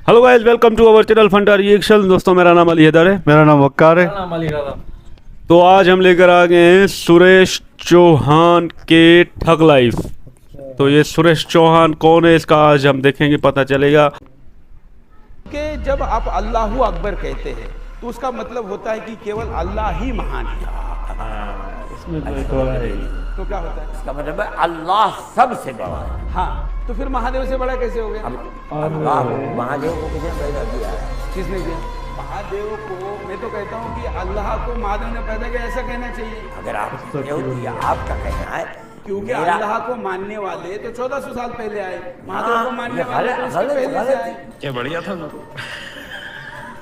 Hello guys, welcome to our channel Funta reaction. दोस्तों, मेरा नाम अली हैदर है। मेरा नाम वक्कार है। नाम अली राजा। तो आज हम लेकर आ गए हैं सुरेश चौहान के ठग लाइफ। तो ये सुरेश चौहान कौन है, इसका आज हम देखेंगे, पता चलेगा। कि जब आप अल्लाहू अकबर कहते हैं तो उसका मतलब होता है कि केवल अल्लाह ही महान है। इसमें तो क्या होता है? इसका मतलब है अल्लाह सबसे बड़ा है। हाँ, तो फिर महादेव से बड़ा कैसे हो गया? अल्लाह महादेव को किसने पैदा किया है? किसने किया? महादेव को मैं तो कहता हूँ कि अल्लाह को महादेव ने पैदा किया, ऐसा कहना चाहिए। अगर आपका कहना है, क्योंकि अल्लाह को मानने वाले तो 1400 साल पहले आए, महादेव को मानने वाले तो उसके पहले से आए। क्या बढ़िया था।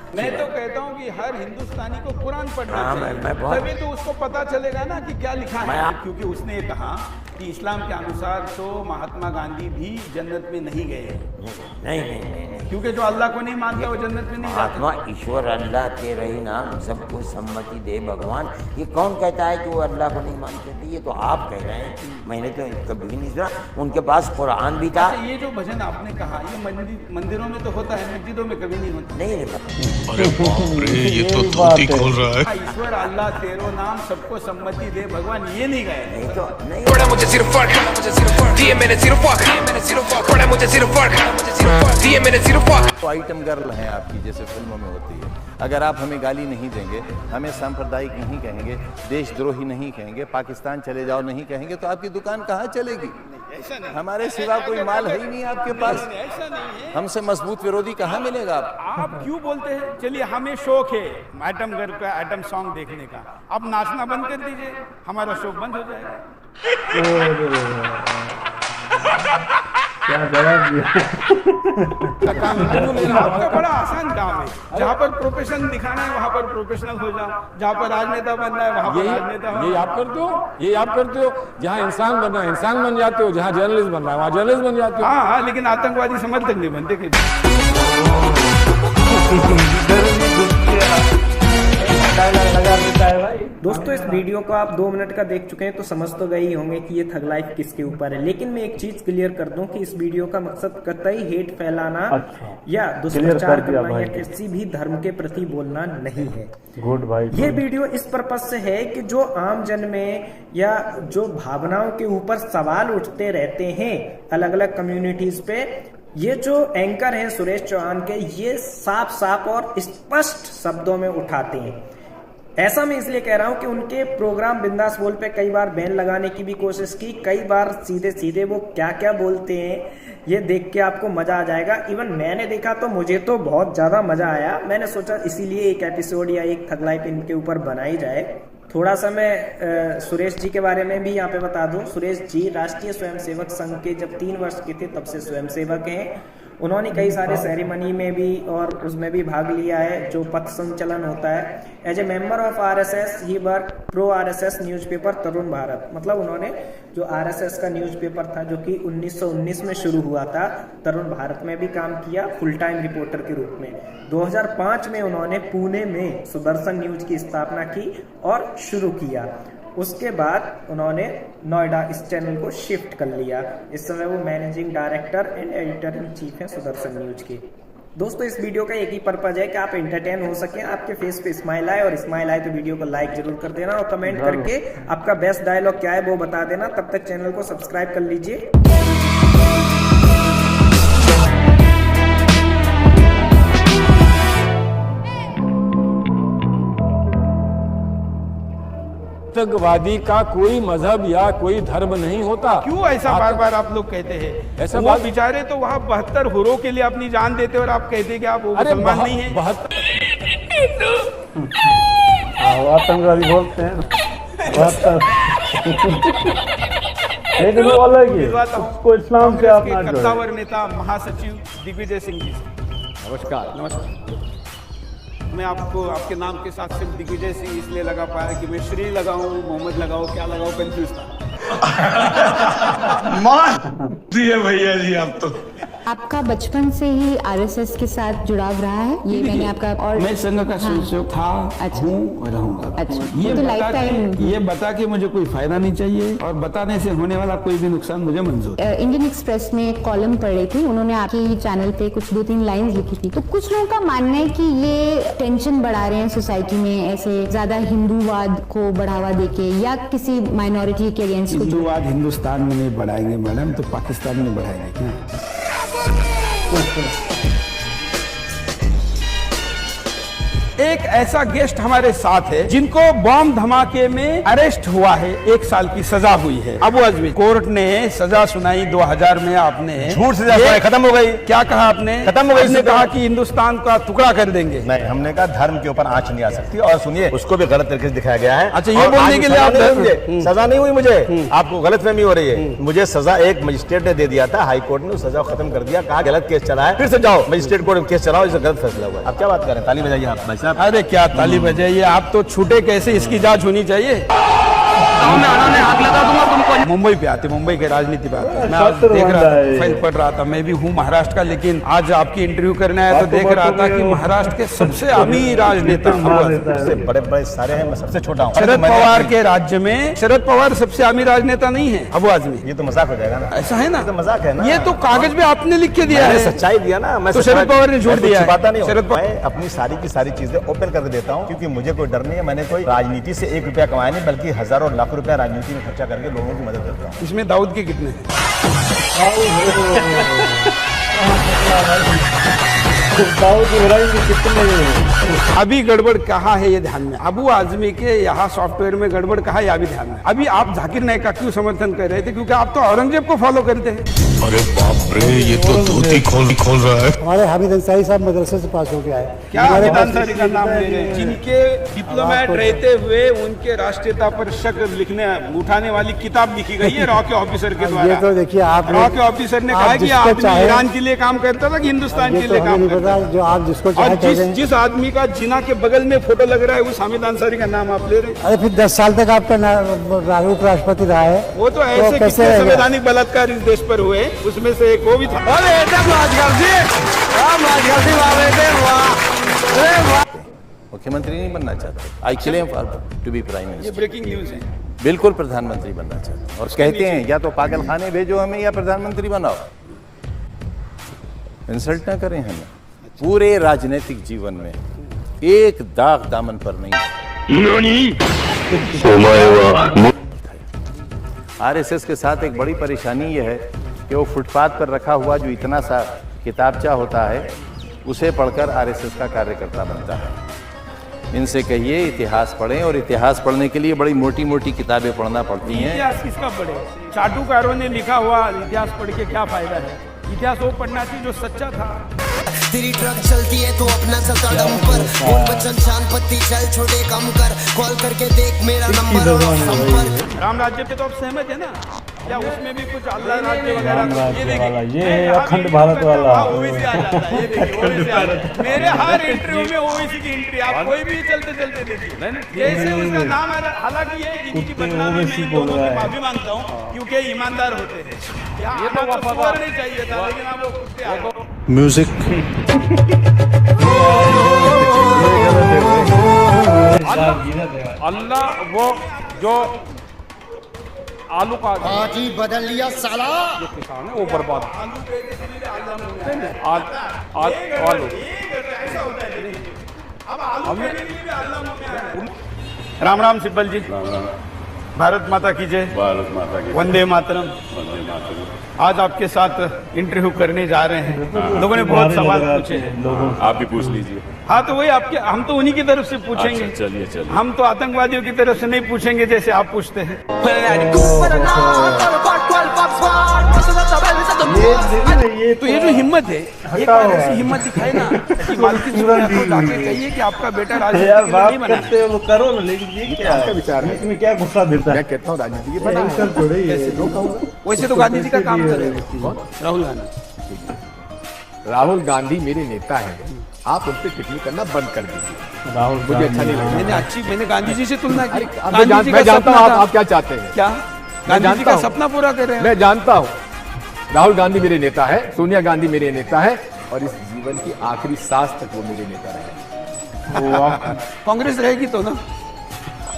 मैं तो कहता हूँ कि हर हिंदुस्तानी को कुरान पढ़ना चाहिए, मैं तभी तो उसको पता चलेगा ना कि क्या लिखा है। क्योंकि उसने ये कहा कि इस्लाम के अनुसार तो महात्मा गांधी भी जन्नत में नहीं गए। नहीं, क्योंकि जो अल्लाह को नहीं मानता वो जन्नत में नहीं जाता। आत्मा ईश्वर अल्लाह के रही नाम सबको सम्मति दे भगवान। ये कौन कहता है कि वो अल्लाह को नहीं मानते थे? ये तो आप कह रहे हैं। मैंने तो कभी भी नहीं सुना। उनके पास कुरान भी था। अच्छा, ये जो भजन आपने कहा ये मंदिरों में तो होता है, मस्जिदों में कभी नहीं होता। नहीं अरे बाप रे, ये तो धोती खोल रहा है। ईश्वर अल्लाह तेरो नाम सबको सम्मति दे भगवान, ये नहीं गए। नहीं तो नहीं। पड़ा मुझे सिर्फ फर्क, दिए मैंने सिर्फ फर्क, पड़ा मुझे सिर्फ फर्क, दिए मैंने सिर्फ फर्क। तो आइटम गर्ल हैं आपकी, जैसे फिल्मों में होती है। अगर आप हमें गाली नहीं देंगे, हमें सांप्रदायिक नहीं कहेंगे, देशद्रोही नहीं कहेंगे, पाकिस्तान चले जाओ नहीं कहेंगे, तो आपकी दुकान कहाँ चलेगी? हमारे सिवा कोई माल है ही नहीं आपके पास। ऐसा नहीं है। हमसे मजबूत विरोधी कहाँ मिलेगा आप? आप क्यों बोलते हैं? चलिए, हमें शौक है आइटम गर्ल का आइटम सॉन्ग देखने का, अब नाचना बंद कर दीजिए, हमारा शौक बंद हो जाएगा। क्या जवाब दिया। आपका बड़ा आसान काम है। जहाँ पर प्रोफेशन दिखाना है वहाँ पर प्रोफेशनल हो जाओ, जहाँ पर राजनेता बनना है वहाँ पर राजनेता हो। ये आप करते हो, ये आप करते हो। जहाँ इंसान बनना है इंसान बन जाते हो, जहाँ जर्नलिस्ट बनना है वहाँ जर्नलिस्ट बन जाते हो। हाँ, लेकिन आतंकवादी समर्थक नहीं बनते कभी। दोस्तों, इस वीडियो को आप 2 मिनट का देख चुके हैं तो समझ तो गए ही होंगे कि ये थग लाइफ किसके ऊपर है। लेकिन मैं एक चीज क्लियर कर दूं कि इस वीडियो का मकसद कतई हेट फैलाना या दुष्प्रचार करना या किसी भी धर्म के प्रति बोलना नहीं है। गुड भाई। ये वीडियो इस पर्पज से है कि जो आम जन में या जो भावनाओं के ऊपर सवाल उठते रहते हैं अलग अलग कम्युनिटीज पे, ये जो एंकर हैं सुरेश चौहान के, ये साफ साफ और स्पष्ट शब्दों में उठाते हैं। ऐसा मैं इसलिए कह रहा हूं कि उनके प्रोग्राम बिंदास बोल पे कई बार बैन लगाने की भी कोशिश की, कई बार सीधे सीधे वो क्या क्या बोलते हैं ये देख के आपको मजा आ जाएगा। इवन मैंने देखा तो मुझे तो बहुत ज्यादा मजा आया। मैंने सोचा इसीलिए एक एपिसोड या एक थग लाइफ इनके ऊपर बनाई जाए। थोड़ा सा मैं सुरेश जी के बारे में भी यहाँ पे बता दूं। सुरेश जी राष्ट्रीय स्वयंसेवक संघ के जब 3 वर्ष के थे तब से स्वयंसेवक हैं। उन्होंने कई सारे सेरेमनी में भी और उसमें भी भाग लिया है जो पथ संचलन होता है। As a member of RSS he work pro RSS newspaper Tarun Bharat. मतलब उन्होंने जो आरएसएस का न्यूज़पेपर था जो कि 1919 में शुरू हुआ था, तरुण भारत में भी काम किया फुल टाइम रिपोर्टर के रूप में। 2005 में उन्होंने पुणे में सुदर्शन न्यूज की स्थापना की और शुरू किया। उसके बाद उन्होंने नोएडा इस चैनल को शिफ्ट कर लिया। इस समय वो managing director and editor in chief हैं सुदर्शन न्यूज के। दोस्तों, इस वीडियो का एक ही पर्पज है कि आप एंटरटेन हो सकें, आपके फेस पे स्माइल आए, और स्माइल आए तो वीडियो को लाइक जरूर कर देना और कमेंट करके आपका बेस्ट डायलॉग क्या है वो बता देना। तब तक चैनल को सब्सक्राइब कर लीजिए। आतंकवादी का कोई मजहब या कोई धर्म नहीं होता। क्यों ऐसा बार बार आप लोग कहते हैं? ऐसा वो बेचारे तो वहाँ 72 हुरों के लिए अपनी जान देते और आप कहते हैं कि आप वो मुसलमान नहीं है। आतंकवादी बोलते हैं लेकिन वो अलग ही, उसको इस्लाम से आप ना जोड़ें। कद्दावर नेता महासचिव दिग्विजय सिंह जी, नमस्कार। नमस्कार। मैं आपको आपके नाम के साथ सिर्फ दिग्विजय सिंह इसलिए लगा पाया कि मैं श्री लगाऊं, मोहम्मद लगाऊं, क्या लगाऊं, कंफ्यूज था। मार दिए भैया जी आप तो। आपका बचपन से ही आरएसएस के साथ जुड़ाव रहा है? ये मैंने आपका और मैं संघ का स्वयंसेवक था, अच्छा। हूँ और रहूंगा। अच्छा, ये तो बता lifetime- के ये बता के मुझे कोई फायदा नहीं चाहिए और बताने से होने वाला कोई भी नुकसान मुझे मंजूर। इंडियन एक्सप्रेस में एक कॉलम पढ़ रही थी, उन्होंने आपकी चैनल पे कुछ 2-3 लाइंस लिखी थी। तो कुछ लोगों का मानना है कि ये टेंशन बढ़ा रहे हैं सोसाइटी में, ऐसे ज्यादा हिंदूवाद को बढ़ावा देके या किसी माइनॉरिटी के अगेंस्ट कुछ। हिंदूवाद हिंदुस्तान में नहीं बढ़ाएंगे मैडम, तो पाकिस्तान में बढ़ाएंगे क्या? एक ऐसा गेस्ट हमारे साथ है जिनको बॉम्ब धमाके में अरेस्ट हुआ है, 1 साल की सजा हुई है। अबू आजमी कोर्ट ने सजा सुनाई 2000 में। आपने झूठ सजा सुनाई, खत्म हो गई। क्या कहा आपने? खत्म हो गई। आपने कहा कि हिंदुस्तान का टुकड़ा कर देंगे। नहीं, हमने कहा धर्म के ऊपर आंच नहीं आ सकती। और सुनिए, उसको भी गलत तरीके से दिखाया गया है। अच्छा, ये बोलने के लिए आप सजा नहीं हुई मुझे, आपको गलतफहमी हो रही है। मुझे सजा एक मजिस्ट्रेट ने दे दिया था, हाई कोर्ट ने उस सजा को खत्म कर दिया, कहा गलत केस चला है, फिर से जाओ मजिस्ट्रेट कोर्ट में केस चलाओ, इससे गलत फैसला हुआ। आप क्या बात कर रहे हैं? ताली बजाइए आप भाई साहब। अरे क्या ताली बजाइए, आप तो छूटे कैसे, इसकी जांच होनी चाहिए। मुंबई पे आते, मुंबई के राजनीति पे आते। मैं आज देख रहा था, फाइल पढ़ रहा था। मैं भी हूँ महाराष्ट्र का, लेकिन आज आपकी इंटरव्यू करने आया तो देख रहा था कि महाराष्ट्र के सबसे अमीर राजनेता सबसे बड़े बड़े सारे हैं, मैं सबसे छोटा हूँ। शरद पवार के राज्य में शरद पवार सबसे अमीर राजनेता नहीं है अबू आजमी। ये तो मजाक हो जाएगा ना। ऐसा है ना, तो मजाक है ना। ये तो कागज में आपने लिख के दिया है, सच्चाई दिया ना। मैं तो शरद पवार ने झूठ दिया। बात नहीं, शरद मैं अपनी सारी की सारी चीजें ओपन करके देता हूँ, क्योंकि मुझे कोई डर नहीं है। मैंने कोई राजनीति से 1 रुपया कमाया नहीं, बल्कि हजारों लाख रुपया राजनीति में खर्चा करके लोगों की मदद करता हूँ। इसमें दाऊद के कितने हैं? अभी गड़बड़ कहाँ है ये ध्यान में। अबू आजमी के यहाँ सॉफ्टवेयर में गड़बड़ कहाँ है, अभी ध्यान में। अभी आप जाकिर नाइक का क्यों समर्थन कर रहे थे? क्योंकि आप तो औरंगजेब को फॉलो करते हैं। अरे बाप रे, ये तो धोती खोल रहा है। हमारे हामिद अंसारी साहब मदरसे से पास हो गया है। क्या हामिद अंसारी का नाम ले रहे हैं? जिनके डिप्लोमेट रहते हुए उनके राष्ट्रीयता पर शक लिखने उठाने वाली किताब लिखी गई है रॉ के ऑफिसर के द्वारा। ये तो देखिए, आप रॉ के ऑफिसर ने कहा कि आदमी ईरान के लिए काम करता था कि हिंदुस्तान के लिए काम करता था। जो आप जिसको और जिस आदमी का जिना के बगल में फोटो लग रहा है उस हामिद अंसारी का नाम आप ले रहे हैं। अरे फिर 10 साल तक आपका उप राष्ट्रपति रहा है। वो तो ऐसे कितने संवैधानिक बलात्कार इस देश पर हुए, उसमें से एक वो भी था। मुख्यमंत्री नहीं बनना चाहते। I claim to be prime minister. ये ब्रेकिंग न्यूज है। बिल्कुल प्रधानमंत्री बनना चाहते हैं और कहते हैं या तो पागल खाने भेजो हमें या प्रधानमंत्री बनाओ। इंसल्ट ना करें हमें। पूरे राजनीतिक जीवन में एक दाग दामन पर नहीं। आरएसएस के साथ एक बड़ी परेशानी यह है कि वो फुटपाथ पर रखा हुआ जो इतना सा किताबचा होता है उसे पढ़कर आरएसएस का कार्यकर्ता बनता है। इनसे कहिए इतिहास पढ़ें, और इतिहास पढ़ने के लिए बड़ी मोटी मोटी किताबें पढ़ना पड़ती हैं। इतिहास किसका पढ़े? चाटुकारों ने लिखा हुआ इतिहास पढ़ के क्या फायदा है? इतिहास वो पढ़ना चाहिए जो सच्चा था। तेरी ट्रक चलती है तो अपना चलता दम पर, बोल बच्चन शान पत्ती चल छोटे कम कर, कॉल करके देख मेरा नंबर और संपर्क। राम राज्य पे तो आप सहमत है ना? या उसमें भी कुछ अल्लाह राज्य वगैरह? ये है अखंड भारत वाला। ओवैसी आ जाता है, ये देखिए मेरे हर इंटरव्यू में ओवैसी की एंट्री आप कोई भी चलते चलते देखिए। जैसे उसका नाम आ रहा, हालांकि ये इनकी बदनामी मैं इन दोनों की माफी मांगता हूँ क्योंकि ईमानदार होते हैं। ये तो वफादार नहीं चाहिए था, लेकिन आप वो कुत्ते आ गए। म्यूजिक अल्लाह वो जो आलू का आज ही बदल लिया साला। जो किसान है वो बर्बाद। आलू राम राम सिब्बल जी। भारत माता की जय। भारत माता की वंदे मातरम। आज आपके साथ इंटरव्यू करने जा रहे हैं। लोगों ने बहुत सवाल पूछे हैं, आप भी पूछ लीजिए। हाँ तो वही आपके, हम तो उन्हीं की तरफ से पूछेंगे। चलिए चलिए। हम तो आतंकवादियों की तरफ से नहीं पूछेंगे जैसे आप पूछते हैं। तो ये जो हिम्मत है, एक बार ऐसी हिम्मत दिखाए ना कि मालकी को जाके कहिए कि आपका बेटा राजनीति नहीं बना। वो करो ना, लेकिन ये क्या आपका विचार है? इसमें क्या गुस्सा देता है? मैं कहता हूँ राजनीति की बना वैसे तो गांधी जी का काम कर रहे हैं राहुल गांधी। राहुल गांधी मेरे नेता हैं, आप उन पर टिप्पणी करना बंद कर दीजिए। राहुल मुझे अच्छा नहीं लगता। मैंने गांधी जी से तुलना की। मैं जानता हूँ आप क्या चाहते हैं। क्या गांधी जी का सपना पूरा कर रहे हैं? मैं जानता हूँ राहुल गांधी मेरे नेता है, सोनिया गांधी मेरे नेता है, और इस जीवन की आखिरी सांस तक वो मेरे नेता रहे। कांग्रेस रहेगी तो ना?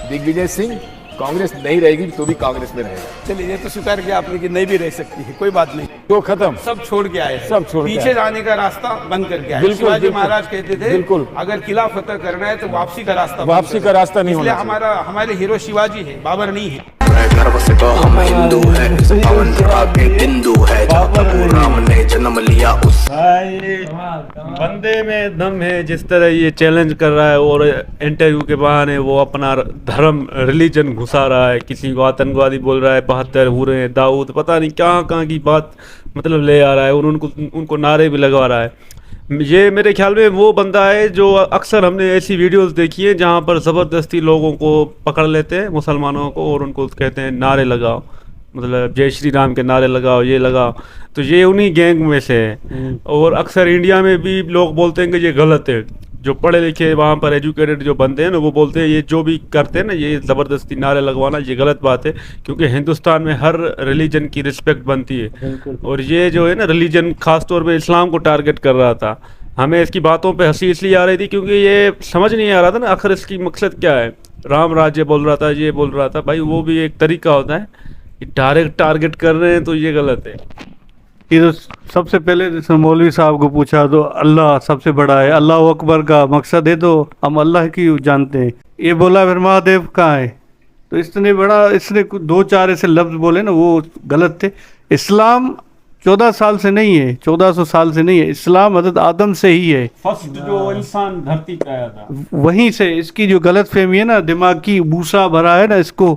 दिग्विजय सिंह, कांग्रेस नहीं रहेगी तो भी कांग्रेस में रहेगा। चलिए, ये तो स्वीकार किया आपने कि नहीं भी रह सकती है, कोई बात नहीं, तो खत्म, सब छोड़ के आए, सब छोड़ के पीछे आए। जाने का रास्ता बंद करके आए। बिल्कुल, शिवाजी बिल्कुल। महाराज कहते थे, बिल्कुल। अगर किला फतेह करना है तो वापसी का रास्ता बंद वापसी करो। का रास्ता नहीं इसलिए होना हमारे हीरो शिवाजी है, बाबर नहीं है। गर्व से तो हम हिंदू है, पवन के बिंदु है, जहाँ प्रभु राम ने जन्म लिया उस भाई बंदे में दम है। जिस तरह ये चैलेंज कर रहा है और इंटरव्यू के बहाने वो अपना धर्म रिलीजन घुसा रहा है, किसी को आतंकवादी बोल रहा है, 72 हुए दाऊद, पता नहीं कहाँ की बात मतलब ले आ रहा है, और उनको नारे भी लगवा रहा है। ये मेरे ख्याल में वो बंदा है जो अक्सर हमने ऐसी वीडियोस देखी है जहाँ पर ज़बरदस्ती लोगों को पकड़ लेते हैं, मुसलमानों को, और उनको कहते हैं नारे लगाओ, मतलब जय श्री राम के नारे लगाओ, ये लगाओ। तो ये उन्हीं गैंग में से है। और अक्सर इंडिया में भी लोग बोलते हैं कि ये गलत है, जो पढ़े लिखे वहाँ पर एजुकेटेड जो बनते हैं ना, वो बोलते हैं ये जो भी करते हैं ना, ये ज़बरदस्ती नारे लगवाना, ये गलत बात है, क्योंकि हिंदुस्तान में हर रिलीजन की रिस्पेक्ट बनती है। और ये जो है ना रिलीजन, ख़ास तौर पे इस्लाम को टारगेट कर रहा था। हमें इसकी बातों पे हंसी इसलिए आ रही थी क्योंकि ये समझ नहीं आ रहा था ना आखिर इसकी मकसद क्या है। राम राज्य बोल रहा था, ये बोल रहा था, भाई वो भी एक तरीका होता है, डायरेक्ट टारगेट कर रहे हैं तो ये गलत है। ये तो सबसे पहले जैसे मौलवी साहब को पूछा तो अल्लाह सबसे बड़ा है, अल्लाह अकबर का मकसद है, तो हम अल्लाह की जानते हैं। ये बोला फिर महादेव कहाँ है, तो इसने 2-4 ऐसे लफ्ज बोले ना, वो गलत थे। इस्लाम 14 साल से नहीं है, 1400 साल से नहीं है, इस्लाम हज़रत आदम से ही है, फर्स्ट जो इंसान धरती पे आया था वहीं से। इसकी जो गलत फहमी है ना, दिमाग की भूसा भरा है ना, इसको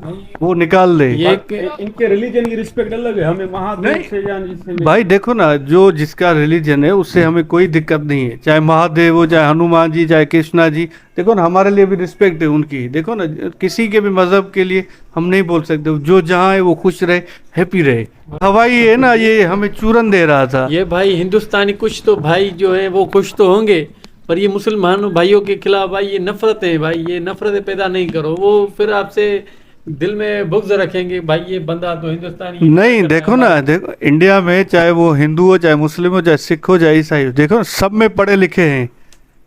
वो निकाल दे। इनके रिलीजन की रिस्पेक्ट अलग है, हमें महादेव से या जिससे भाई देखो ना, जो जिसका रिलीजन है उससे हमें कोई दिक्कत नहीं है, चाहे महादेव हो, चाहे हनुमान जी, चाहे कृष्णा जी। देखो ना, हमारे लिए भी रिस्पेक्ट है उनकी। देखो ना, किसी के भी मजहब के लिए हम नहीं बोल सकते, जो जहाँ है वो खुश रहे, हैप्पी रहे। हवाई है ना, ये हमें चूरन दे रहा था। ये भाई हिंदुस्तानी कुछ तो भाई जो है वो खुश तो होंगे, पर ये मुसलमान भाइयों के खिलाफ भाई ये नफरत है, भाई ये नफरतें पैदा नहीं करो, वो फिर आपसे दिल में बुग़्ज़ रखेंगे, भाई ये बंदा तो हिंदुस्तानी नहीं। देखो ना, देखो इंडिया में चाहे वो हिंदू हो, चाहे मुस्लिम हो, चाहे सिख हो, चाहे ईसाई हो, देखो सब में पढ़े लिखे हैं।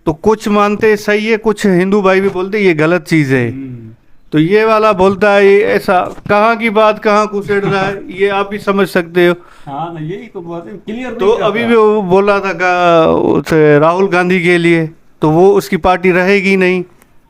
तो कुछ मानते सही है, कुछ हिंदू भाई भी बोलते ये गलत चीज़ है। तो ये वाला बोलता है ये ऐसा, कहाँ की बात कहाँ घुसेड़ रहा है, ये आप भी समझ सकते हो। हाँ ना, यही तो बात है, क्लियर। तो अभी भी वो बोला था राहुल गांधी के लिए, तो वो उसकी पार्टी रहेगी नहीं।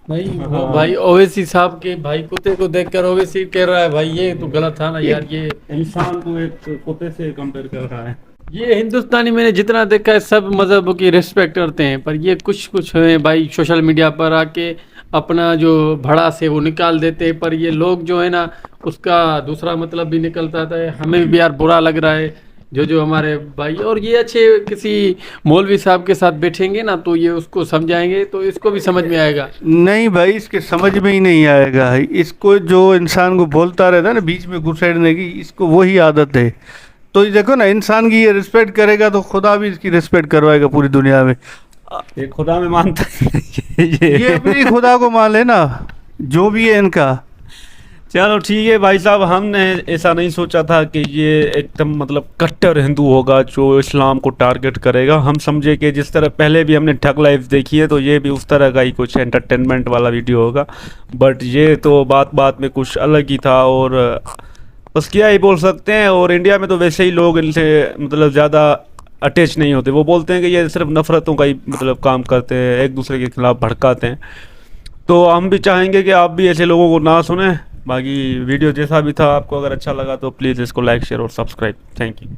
भाई ओवैसी साहब के भाई कुत्ते को देखकर ओवैसी कह रहा है भाई ये तो गलत था ना यार, ये इंसान को एक कुत्ते से कंपेयर कर रहा है। ये हिंदुस्तानी मैंने जितना देखा है सब मजहबों की रिस्पेक्ट करते हैं, पर ये कुछ है भाई सोशल मीडिया पर आके अपना जो भड़ास है वो निकाल देते हैं, पर ये लोग जो है ना उसका दूसरा मतलब भी निकलता है। हमें भी यार बुरा लग रहा है जो हमारे भाई, और ये अच्छे किसी मौलवी साहब के साथ बैठेंगे ना तो ये उसको समझाएंगे तो इसको भी समझ में आएगा। नहीं भाई, इसके समझ में ही नहीं आएगा। इसको जो इंसान को बोलता रहता है ना बीच में घुसेड़ने की, इसको वही आदत है। तो ये देखो ना, इंसान की ये रिस्पेक्ट करेगा तो खुदा भी इसकी रिस्पेक्ट करवाएगा पूरी दुनिया में। ये खुदा में मानता है ये अपनी खुदा को मान लेना, जो भी है इनका। चलो ठीक है भाई साहब, हमने ऐसा नहीं सोचा था कि ये एकदम मतलब कट्टर हिंदू होगा जो इस्लाम को टारगेट करेगा। हम समझे कि जिस तरह पहले भी हमने ठग लाइफ देखी है तो ये भी उस तरह का ही कुछ एंटरटेनमेंट वाला वीडियो होगा, बट ये तो बात में कुछ अलग ही था। और बस क्या ही बोल सकते हैं। और इंडिया में तो वैसे ही लोग इनसे मतलब ज़्यादा अटैच नहीं होते, वो बोलते हैं कि ये सिर्फ नफ़रतों का ही मतलब काम करते हैं, एक दूसरे के खिलाफ भड़काते हैं। तो हम भी चाहेंगे कि आप भी ऐसे लोगों को ना सुने। बाकी वीडियो जैसा भी था, आपको अगर अच्छा लगा तो प्लीज़ इसको लाइक, शेयर और सब्सक्राइब। Thank you.